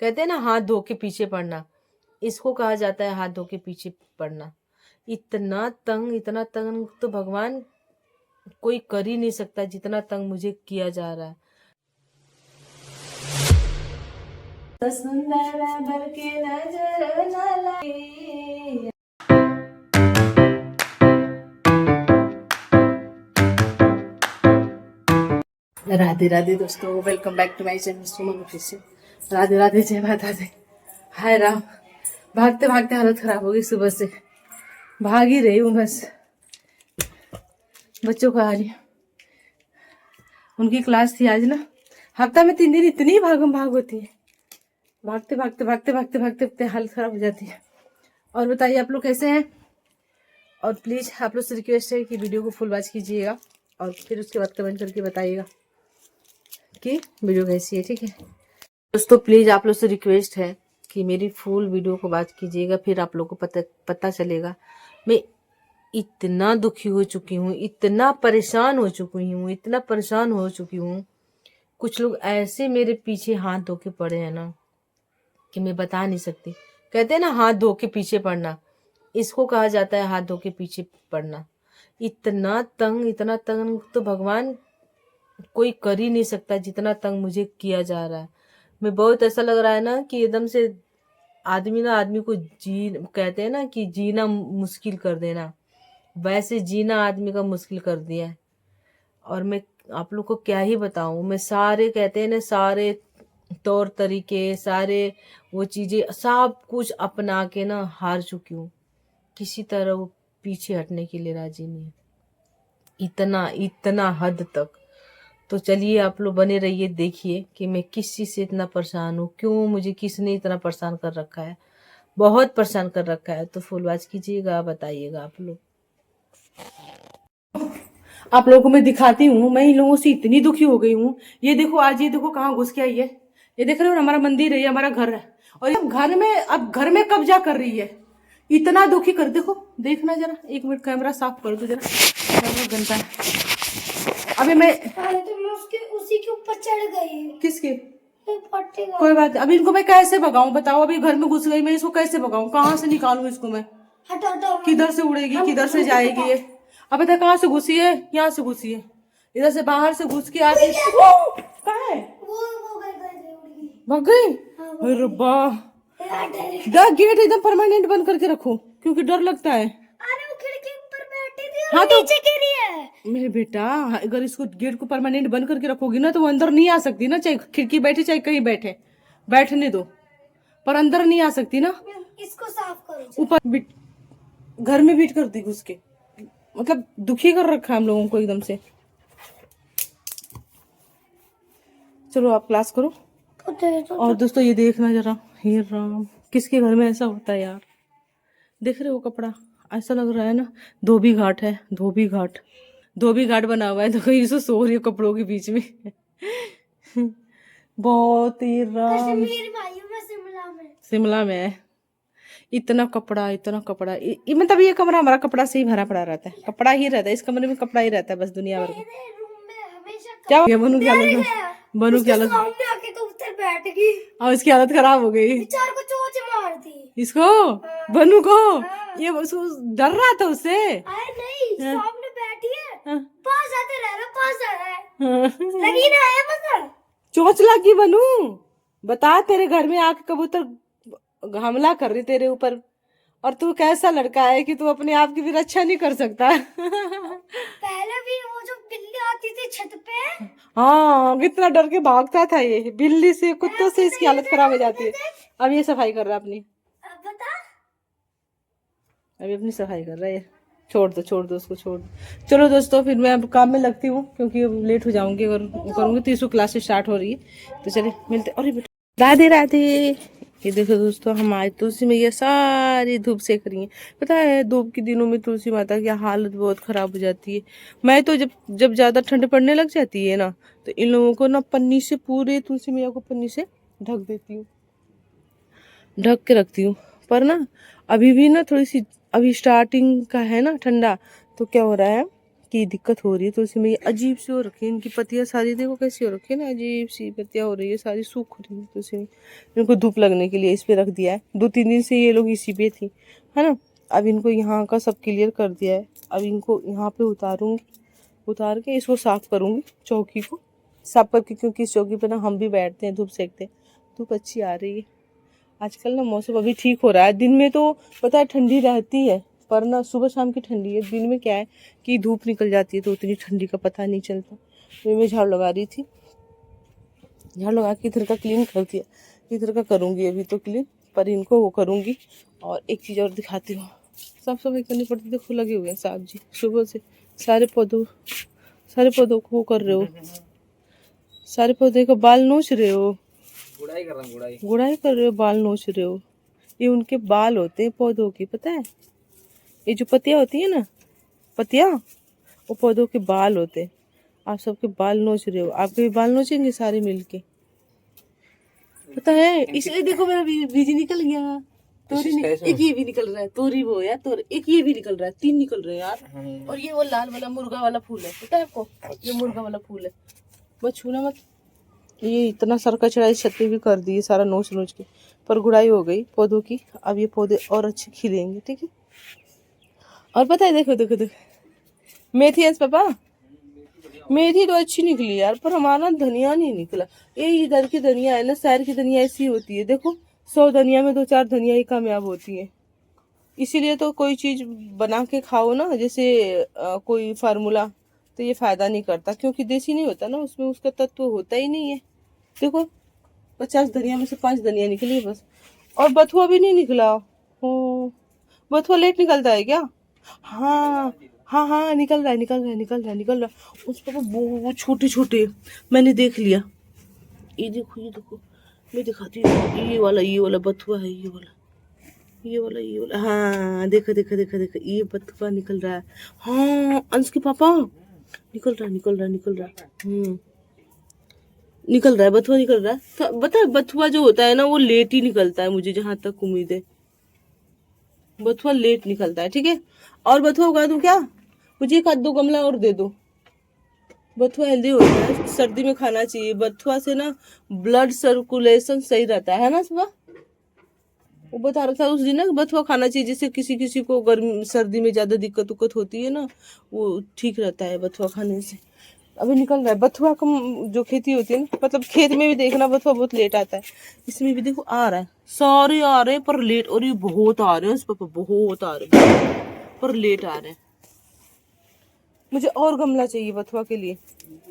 कहते हैं ना हाथ धो के पीछे पड़ना, इसको कहा जाता है हाथ धो के पीछे पड़ना। इतना तंग तो भगवान कोई कर ही नहीं सकता जितना तंग मुझे किया जा रहा है। सुंदर भर के नजर न लगे। राधे राधे दोस्तों, welcome back to my channel Suman फिर से। राधे राधे, जय माता दी। हाय राम, भागते भागते हालत खराब हो गई। सुबह से भाग ही रही हूँ बस। बच्चों को आ रही, उनकी क्लास थी आज ना। हफ्ता में 3 दिन इतनी भागम भाग होती है, भागते भागते भागते भागते भागते भागते हालत खराब हो जाती है। और बताइए आप लोग कैसे हैं? और प्लीज़ आप लोग से रिक्वेस्ट है कि वीडियो को फुल वॉच कीजिएगा और फिर उसके बाद कमेंट करके बताइएगा कि वीडियो कैसी है, ठीक है दोस्तों। प्लीज़ आप लोग से रिक्वेस्ट है कि मेरी फुल वीडियो को वॉच कीजिएगा, फिर आप लोग को पता चलेगा मैं इतना दुखी हो चुकी हूँ, इतना परेशान हो चुकी हूँ, इतना परेशान हो चुकी हूँ। कुछ लोग ऐसे मेरे पीछे हाथ धो के पड़े हैं ना कि मैं बता नहीं सकती। कहते हैं ना हाथ धो के पीछे पड़ना, इसको कहा जाता है हाथ धो के पीछे पड़ना। इतना तंग तो भगवान कोई कर ही नहीं सकता जितना तंग मुझे किया जा रहा है। मैं बहुत ऐसा लग रहा है ना कि एकदम से आदमी को कहते हैं ना कि जीना मुश्किल कर देना, वैसे जीना आदमी का मुश्किल कर दिया है। और मैं आप लोग को क्या ही बताऊं, मैं सारे कहते हैं ना सारे तौर तरीके, सारे वो चीजें सब कुछ अपना के ना हार चुकी हूँ। किसी तरह वो पीछे हटने के लिए राजी नहीं है, इतना हद तक। तो चलिए आप लोग बने रहिए, देखिए कि मैं किस चीज से इतना परेशान हूँ, क्यों मुझे किसने इतना परेशान कर रखा है। बहुत परेशान कर रखा है। तो फुल वॉच कीजिएगा, बताइएगा आप लोग। आप लोगों को मैं दिखाती हूँ, मैं इन लोगों से इतनी दुखी हो गई हूँ। ये देखो आज, ये देखो कहाँ घुस के आई है। ये देख रहे हो, हमारा मंदिर है, ये हमारा घर है, और ये घर में कब्जा कर रही है। इतना दुखी कर, देखो देखना जरा, 1 मिनट कैमरा साफ कर दो जरा, कैमरा गंदा है। अभी मैं उसी के ऊपर चढ़ गई। किसके? कोई बात, अभी इनको मैं कैसे भगाऊं बताओ? अभी घर में घुस गई, मैं इसको कैसे भगाऊं? कहाँ से निकालूं इसको मैं? किधर से उड़ेगी, किधर से जाएगी ये? अब पता कहाँ से घुसी है? यहाँ से घुसी है, इधर से बाहर से घुस के आके कहाँ है? भाग गई। अरे रब्बा, गेट एकदम परमानेंट बंद करके रखो क्योंकि डर लगता है। अरे वो खिड़की ऊपर बैठी थी, हाँ तो नीचे गिरी है। मेरे बेटा, अगर इसको गेट को परमानेंट बंद करके रखोगी ना तो वो अंदर नहीं आ सकती ना, चाहे खिड़की बैठे चाहे कहीं बैठे, बैठने दो, पर अंदर नहीं आ सकती ना। इसको साफ करो। ऊपर घर में बीट कर दी घुस के, मतलब दुखी कर रखा है हम लोगों को एकदम से। चलो आप क्लास करो। और दोस्तों ये देखना जरा, हे राम, किसके घर में ऐसा होता है यार? देख रहे हो कपड़ा, ऐसा लग रहा है ना धोबी घाट है, धोबी घाट बना हुआ है। देखो ये सो रही है कपड़ों के बीच में। बहुत ही राम, शिमला में इतना कपड़ा मतलब ये कमरा हमारा कपड़ा से ही भरा पड़ा रहता है, कपड़ा ही रहता है इस कमरे में, कपड़ा ही रहता है बस दुनिया भर का। क्या बनू, क्या लगा बनू, क्या लगा बैठ गई और इसकी हालत खराब हो गई। को चोंच मार दी इसको, बनू को। ये डर रहा था उससे। नहीं, सामने बैठी है, पास आते रह रहा, पास आ रहा है। लगी ना है बस, चोंच लगी बनू। बता, तेरे घर में आके कबूतर हमला कर रही तेरे ऊपर, और तू कैसा लड़का है कि तू अपने आप की भी रक्षा नहीं कर सकता। पहले भी वो जो बिल्ली आती थी छत पे, हाँ कितना डर के भागता था ये, बिल्ली से कुत्तों से इसकी हालत खराब हो जाती है। अब ये सफाई कर रहा है अपनी, अभी अपनी सफाई कर रहा है। छोड़ दो उसको, छोड़ दो। चलो दोस्तों फिर मैं अब काम में लगती हूँ क्योंकि लेट हो जाऊंगी अगर करूंगी तो। इसको क्लास स्टार्ट हो रही है तो चले मिलते। अरे बेटा राधे राधे। ये देखो दोस्तों, हमारी तुलसी मैया सारी धूप सेक रही है। पता है धूप के दिनों में तुलसी माता की हालत बहुत खराब हो जाती है। मैं तो जब ज्यादा ठंड पड़ने लग जाती है ना तो इन लोगों को ना पन्नी से, पूरे तुलसी मैया को पन्नी से ढक देती हूँ, ढक के रखती हूँ। पर ना अभी भी ना थोड़ी सी, अभी स्टार्टिंग का है ना ठंडा, तो क्या हो रहा है की दिक्कत हो रही है। तो उसमें ये अजीब सी हो रखी है, इनकी पत्तियाँ सारी देखो कैसी हो रखी है ना, अजीब सी पत्तियाँ हो रही है, सारी सूख रही है। तो उसमें इनको धूप लगने के लिए इस पे रख दिया है। 2-3 दिन से ये लोग इसी पे थी, है ना। अब इनको यहाँ का सब क्लियर कर दिया है। अब इनको यहाँ पे उतारूँगी, उतार के इसको साफ़ करूँगी, चौकी को साफ करके, क्योंकि इस चौकी पे ना हम भी बैठते हैं, धूप सेकते हैं। धूप अच्छी आ रही है आजकल ना, मौसम अभी ठीक हो रहा है। दिन में तो पता है ठंडी रहती है, पर ना सुबह शाम की ठंडी है। दिन में क्या है कि धूप निकल जाती है तो उतनी ठंडी का पता नहीं चलता। तो मैं झाड़ू लगा रही थी, झाड़ू लगा के इधर का क्लीन कर दिया, इधर का करूँगी अभी तो क्लीन, पर इनको वो करूँगी। और एक चीज़ और दिखाती हूँ, साफ सफाई करनी पड़ती है। देखो लगे हुए हैं साहब जी सुबह से, सारे पौधों को वो कर रहे हो, सारे पौधे को बाल नोच रहे हो, गुड़ाई कर रहे हो, बाल नोच रहे हो। ये उनके बाल होते हैं पौधों की, पता है। ये जो पत्तियाँ होती है ना, पत्तियाँ, वो पौधों के बाल होते हैं। आप सबके बाल नोच रहे हो, आपके भी बाल नोचेंगे सारे मिलके, पता है। इसलिए देखो मेरा बीज निकल गया, तोरी एक ये भी निकल रहा है, तोरी वो यार, तोरी एक ये भी निकल रहा है, 3 निकल रहे हैं यार। और ये वो लाल वाला मुर्गा वाला फूल है, पता है आपको, ये मुर्गा वाला फूल है। बस छूना मत। ये इतना सरका चढ़ाई छत्ती भी कर दी सारा नोच नोच के, पर गुड़ाई हो गई पौधों की। अब ये पौधे और अच्छे खिलेंगे, ठीक है। और पता है, देखो देखो देखो मेथी है पापा, मेथी तो अच्छी निकली यार, पर हमारा धनिया नहीं निकला। ये इधर की धनिया है ना, शहर की धनिया ऐसी होती है, देखो 100 धनिया में 2-4 धनिया ही कामयाब होती है। इसीलिए तो कोई चीज बना के खाओ ना, जैसे कोई फार्मूला, तो ये फायदा नहीं करता, क्योंकि देसी नहीं होता ना, उसमें उसका तत्व होता ही नहीं है। देखो 50 धनिया में से 5 धनिया निकली बस। और बथुआ भी नहीं निकला। हो, बथुआ लेट निकलता है क्या? हाँ हाँ हाँ, निकल रहा है, निकल रहा है, निकल रहा है, निकल रहा है। उस पर वो छोटे छोटे मैंने देख लिया। ये देखो, ये देखो, मैं दिखाती हूँ। ये वाला बथुआ है, ये वाला। हाँ देखो देखो देखो देखो, ये बथुआ निकल रहा है। हाँ अंश के पापा, निकल रहा है, निकल रहा है, निकल रहा है, निकल रहा है, बथुआ निकल रहा है। तो बता, बथुआ जो होता है ना, वो लेट ही निकलता है, मुझे जहां तक उम्मीद है, बथुआ लेट निकलता है, ठीक है। और बथुआ उगा दूं क्या? मुझे 1-2 गमला और दे दो। बथुआ हेल्दी होता है, सर्दी में खाना चाहिए। बथुआ से ना ब्लड सर्कुलेशन सही रहता है ना सुबह। वो बता रहा था उस दिन ना, बथुआ खाना चाहिए, जैसे किसी किसी को गर्मी सर्दी में ज्यादा दिक्कत उक्कत होती है ना, वो ठीक रहता है बथुआ खाने से। अभी निकल रहा है बथुआ का, जो खेती होती है ना, मतलब खेत में भी देखना बथुआ बहुत लेट आता है। इसमें भी देखो आ रहा है, सारे आ रहे हैं पर लेट, और ये बहुत आ रहे हैं, उस पर बहुत आ रहे हैं पर लेट आ रहे हैं। मुझे और गमला चाहिए बथुआ के लिए।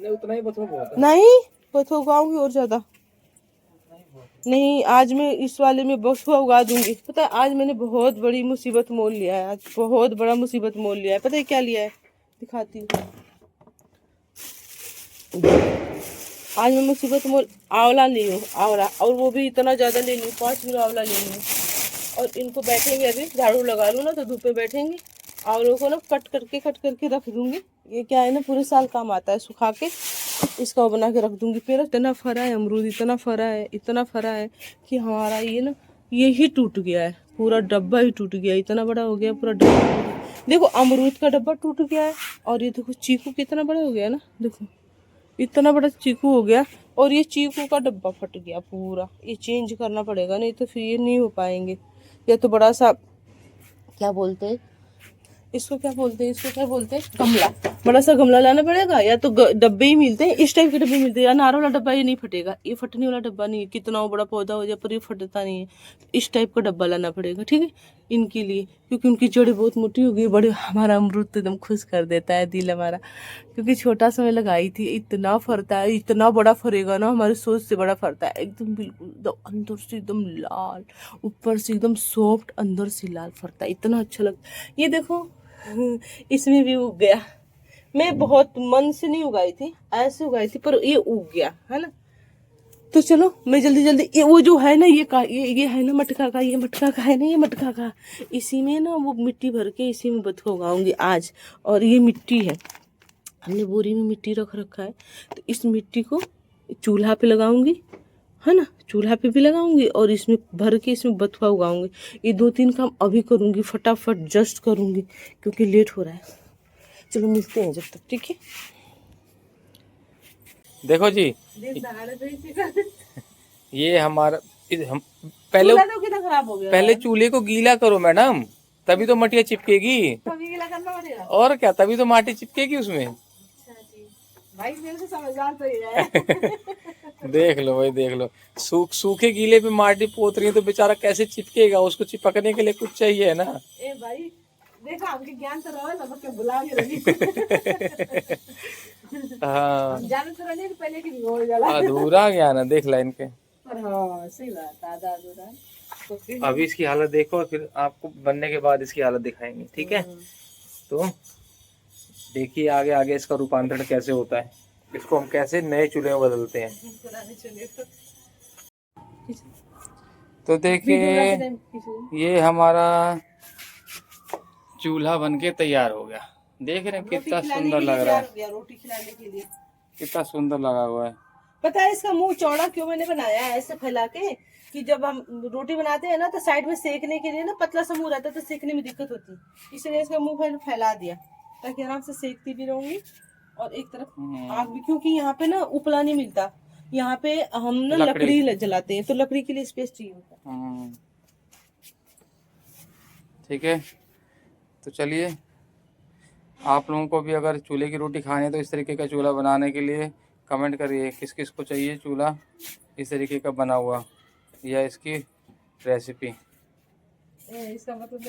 उतना ही बथुआ बहुत है। नहीं, बथुआ उगाऊंगी और ज्यादा नहीं। आज मैं इस वाले में बथुआ उगा दूंगी। पता है आज मैंने बहुत बड़ी मुसीबत मोल लिया है, आज बहुत बड़ा मुसीबत मोल लिया है। पता है क्या लिया है, दिखाती हूँ। आज मैं मुसीबत मोल आंवला ली हूँ, आंवला, और वो भी इतना ज्यादा ले लूँ, 5 किलो आंवला ले लूँ। और इनको बैठेंगे, अभी झाड़ू लगा लूँ ना तो धूप में बैठेंगे। आंवलों को ना कट करके रख दूंगी। ये क्या है ना, पूरे साल काम आता है, सुखा के इसका वो बना के रख दूंगी। फिर इतना फरा है अमरूद, इतना फरा है कि हमारा ये ना, ये ही टूट गया है, पूरा डब्बा ही टूट गया, इतना बड़ा हो गया पूरा डब्बा। देखो अमरूद का डब्बा टूट गया है, और ये देखो चीकू कितना बड़ा हो गया ना, देखो इतना बड़ा चीकू हो गया, और ये चीकू का डब्बा फट गया पूरा। ये चेंज करना पड़ेगा, नहीं तो फिर ये नहीं हो पाएंगे। या तो बड़ा सा, क्या बोलते हैं इसको, गमला, बड़ा सा गमला लाना पड़ेगा, या तो डब्बे ही मिलते हैं, इस टाइप के डब्बे मिलते हैं। या नारा वाला डब्बा ये नहीं फटेगा, ये फटने वाला डब्बा नहीं है, कितना वो बड़ा पौधा हो जाए पर ये फटता नहीं है। इस टाइप का डब्बा लाना पड़ेगा, ठीक है, इनके लिए, क्योंकि उनकी जड़ें बहुत मोटी हो गई बड़ी। हमारा अमरूद तो एकदम खुश कर देता है दिल हमारा, क्योंकि छोटा सा मैं लगाई थी, इतना फरता है, इतना बड़ा फरेगा ना, हमारी सोच से बड़ा फरता है, एकदम बिल्कुल अंदर से एकदम लाल, ऊपर से एकदम सॉफ्ट, अंदर से लाल फरता है, इतना अच्छा लगता है। ये देखो इसमें भी उग गया। मैं बहुत मन से नहीं उगाई थी, ऐसे उगाई थी, पर ये उग गया है ना। तो चलो मैं जल्दी जल्दी, ये वो जो है ना, ये है ना मटका का, ये मटका का है ना, ये मटका का, इसी में ना वो मिट्टी भर के इसी में बथुआ उगाऊंगी आज। और ये मिट्टी है, हमने बोरी में मिट्टी रख रखा है, तो इस मिट्टी को चूल्हा पे लगाऊंगी, है ना, चूल्हा पे भी लगाऊंगी, और इसमें भर के इसमें बथुआ उगाऊंगी। ये 2-3 काम अभी करूंगी, फटाफट जस्ट करूंगी, क्योंकि लेट हो रहा है। चलो मिलते हैं जब तक, ठीक है। देखो जी, ये हमारा हम पहले चूल्हा तो कितना खराब हो गया पहले यार। चूल्हे को गीला करो मैडम, तभी तो मटिया चिपकेगी। कभी गीला करना पड़ेगा। और क्या, तभी तो माटी चिपकेगी उसमें। अच्छा जी, भाई मेरे से समझदार तो ये है। देख लो भाई, देख लो, सूखे गीले पे माटी पोत रही है तो बेचारा कैसे चिपकेगा, उसको चिपकने के लिए कुछ चाहिए ना। ए भाई देखा, हमके ज्ञान तो रहो ना, क्या बुला के रही। हाँ, जाने तो रही पहले की हो जाला। अधूरा ज्ञान है, देख ला इनके। पर हाँ सही बात, आधा अधूरा तो फिर। अभी इसकी हालत देखो, फिर आपको बनने के बाद इसकी हालत दिखाएंगे, ठीक है। तो देखिए आगे आगे इसका रूपांतरण कैसे होता है, इसको हम कैसे नए चूल्हे में बदलते हैं। तो देखिए ये हमारा चूल्हा बनके तैयार हो गया, देख रहे हैं कितना सुंदर लग रहा है, रोटी खिलाने के लिए। कितना सुंदर लगा हुआ है। पता है इसका मुंह चौड़ा क्यों मैंने बनाया है ऐसे फैला के, कि जब हम रोटी बनाते हैं ना तो साइड में सेकने के लिए ना पतला सा मुंह रहता है, तो सेकने में दिक्कत होती है, इसलिए इसका मुंह फैला दिया ताकि आराम से सेकती भी रहूंगी और एक तरफ आग भी, क्योंकि यहाँ पे ना उपला नहीं मिलता, यहाँ पे हम ना लकड़ी जलाते हैं तो लकड़ी के लिए स्पेस चाहिए होता है। ठीक है, तो चलिए, आप लोगों को भी अगर चूल्हे की रोटी खानी है तो इस तरीके का चूल्हा बनाने के लिए कमेंट करिए किस किस को चाहिए चूल्हा इस तरीके का बना हुआ, या इसकी रेसिपी। इसका मतलब